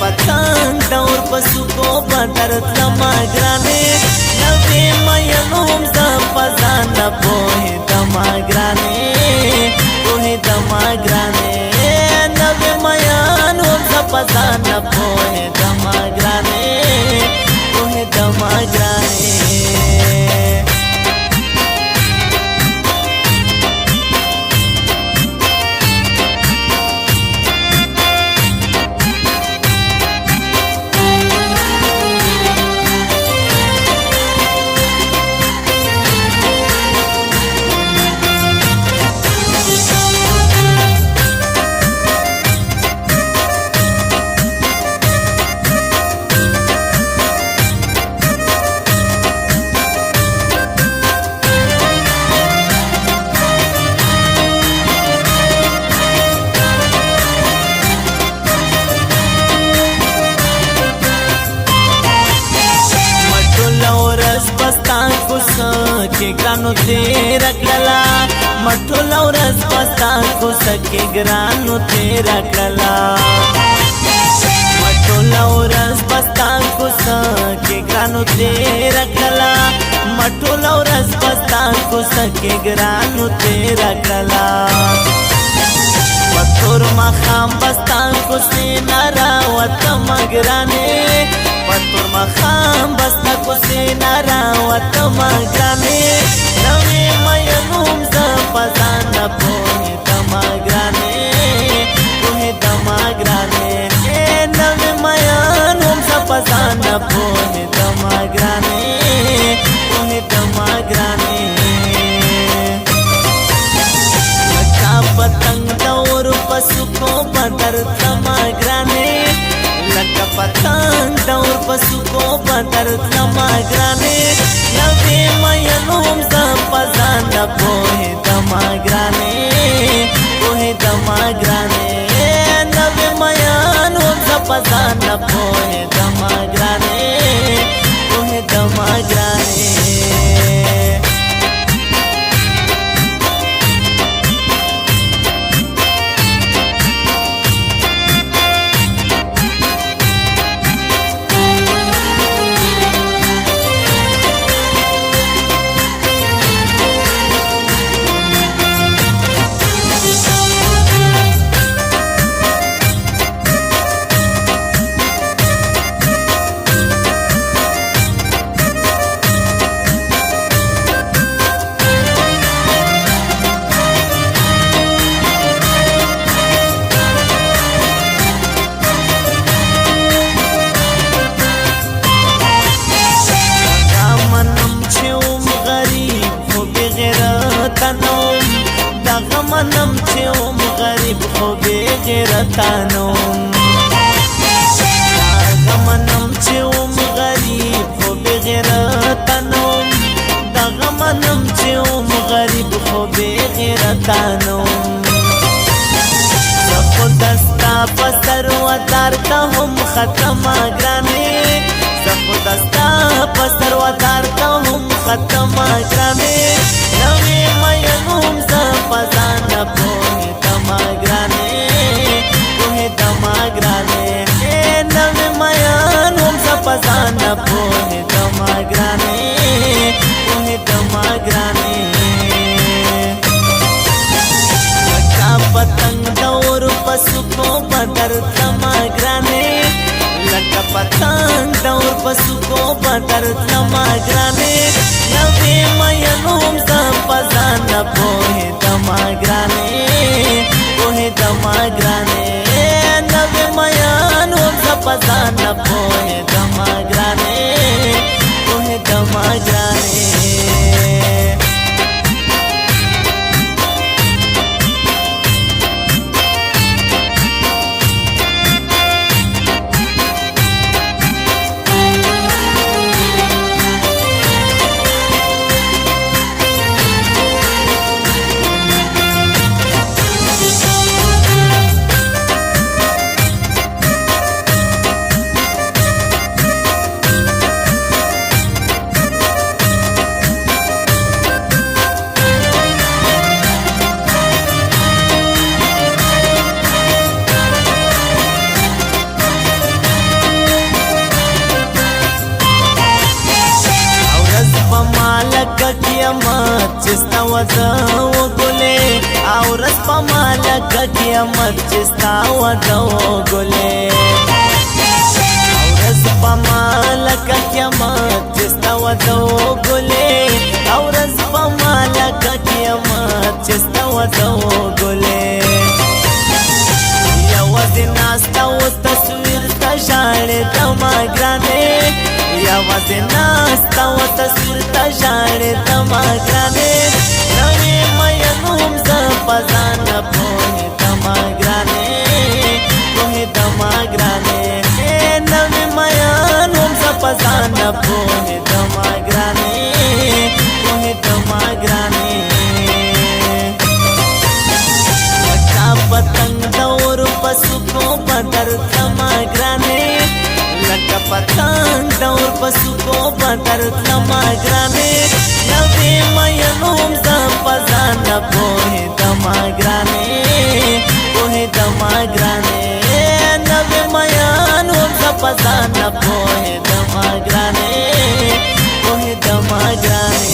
पतंग दौर पसु को बदरत लमा ग्राने नवे मयनोम द पजान पोहे दमा ग्राने पोहे दमा ग्राने नवे मयनोम द पजान पोहे दमा ग्राने पोहे दमा ग्राने के ग्रानो तेरा कला मठोला रस पस्ता को सके ग्रानो तेरा कला मठोला रस पस्ता को सके ग्रानो तेरा कला मठोला रस पस्ता को सके ग्रानो तेरा कला पत्थर मखाम बस्ता को से नारावत मगराने पत्थर मखाम बस्ता को से नारावत मगराने नवे मयनूम द पजान पोहे दमाग्राने पोहे दमाग्राने नवे मयनूम द पजान पोहे दमाग्राने पोहे दमाग्राने पतंग दौर पसु को बदर तमाग्राने लका पतंग दौर पसु को बदर तमाग्राने नवे मयनूम द पजान पोहे दमाग्राने पोहे दमाग्राने नवे मयनूम द पजान पोहे दमाग्राने पोहे दमाग्राने منم چې اوم غریب خو بے غیرتانم دغه منم چې اوم غریب خو بے غیرتانم دغه منم چې اوم غریب خو بے غیرتانم زه خو دستا په سروادار ته هم ختمه ګرانې زه خو دستا په سروادار ته هم ختمه ګرانې نوې مینوم زه پزان پوهې دما ګرانې پوهې دما ګرانې نوې مینوم زه پزان پوهې دما ګرانې پوهې دما ګرانې لکه پتنګ دور پسو کو بدر دما ګرانې لکه پتنګ دور پسو کو بدر دما ګرانې نوې مینوم زه پزان پوهې دما ګرانې پوهې دما ګرانې نوې مینوم زه پزان پوهې دما ګرانې پوهې دما ګرانې و دو ګلې او رس په مالا قیامت چې ستا و دو ګلې او رس په مالا قیامت چې ستا و دو ګلې او رس په مالا قیامت چې ستا و دو ګلې یوازې ناسته و تصویر ته ژاړې دما ګرانې یوازې ناسته و تصویر ته ژاړې دما ګرانې نوې مین هم زه په ځان نه پوهېدما ګرانې پوهېدما ګرانې نوې مین هم زه په ځان نه پوهېدما ګرانې پوهېدما ګرانې لکه پتنګ دور په سکو په درتلما ګرانې لکه پتنګ دور په سکو په درتلما ګرانې نوې مین هم زه په ځان نه پوهېدما ګرانې پوهېدما ګرانې نوې مین هم زه په ځان نه پوهېدما ګرانې پوهېدما ګرانې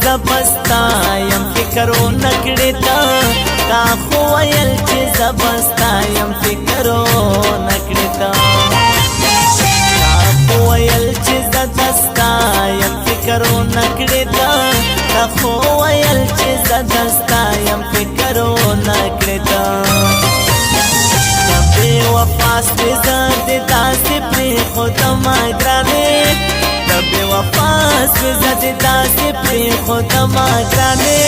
زبستا یم فکرو نکړې تا تا خو ویل چې زبستا یم فکرو نکړې تا تا خو ویل چې زدستا یم فکرو نکړې تا تا خو ویل چې زدستا یم فکرو نکړې تا بې وفا سوې زه دې داسې پرېښودما ګرانې بے وفا سوې زه دې داسې پرېښودما ګرانې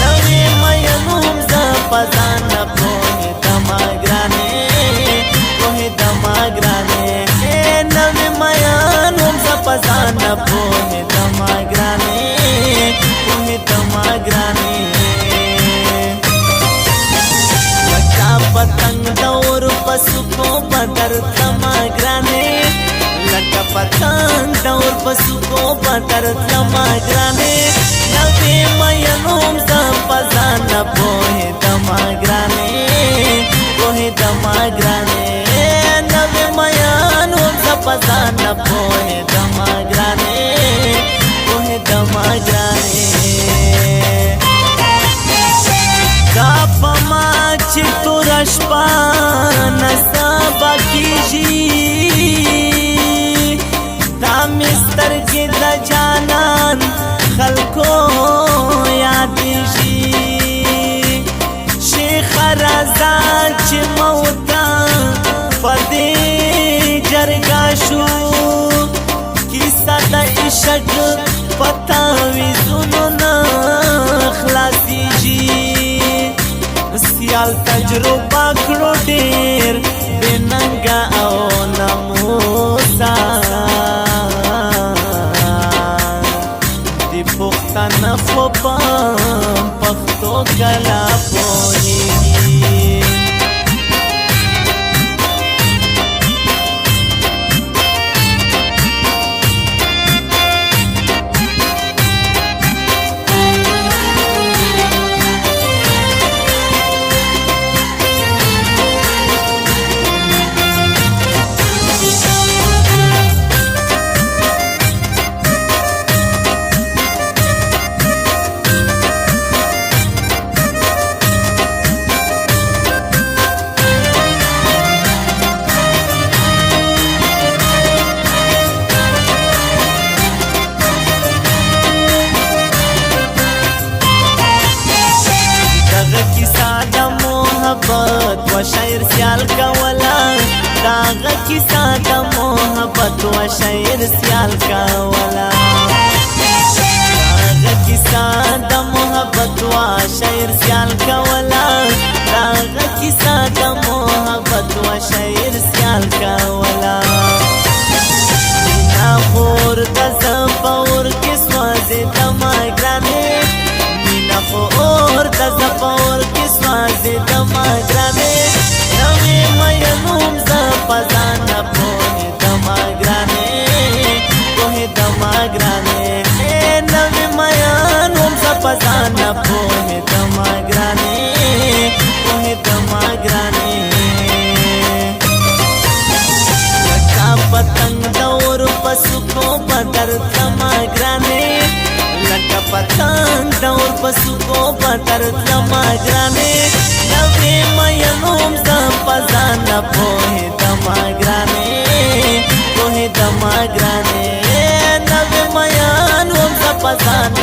نوې مین هم زه په ځان نه پوهېدما ګرانې پوهېدما ګرانې نوې مین هم زه په ځان نه پوهېدما ګرانې پوهېدما ګرانې لکه پتنګ دور په سکو په درتلما ګرانې لکه پتنګ دور په سکو په درتلما ګرانې نوې مین هم زه په ځان نه پوهېدما ګرانې پوهېدما ګرانې نوې مین هم زه په ځان نه پوهېدما ګرانې پوهېدما ګرانې دا په ما چې توره شپه نه سبا کېږي دا مې سترګې د جانان خلکو یادېږي شیخه راځه چې موته په دې جرګه شو کیسه د عشق په تعویذونو نه خلاصېږي سیال تجربه کړو ډېر بې ننګه او ناموسه پښتانه خو په پښتو کله پوهېږي و شاعر سیال کولا داغه کیسه د محبت و شاعر سیال کولا داغه کیسه د محبت کولا داغه کیسه د محبت و شعر سیال کولا مینا خور د زپور کې سوازه د ما ګرانه مینا خور د زپور کې سوازه د ما ګرانه نوې مې نوم ز پزان په د ما ګرانه کوه د ما ګرانه نوې مې نوم ز پزان په د ما ګرانه کوه د ما ګرانه لکه پتنګ دور پسو کو بدر تما ګرانه لکه پتنګ دور پسو کو بدر تما ګرانه نوې مې نوم ز پزان په د ما ګرانه کوه د ما ګرانه نوې مې نوم ز پزان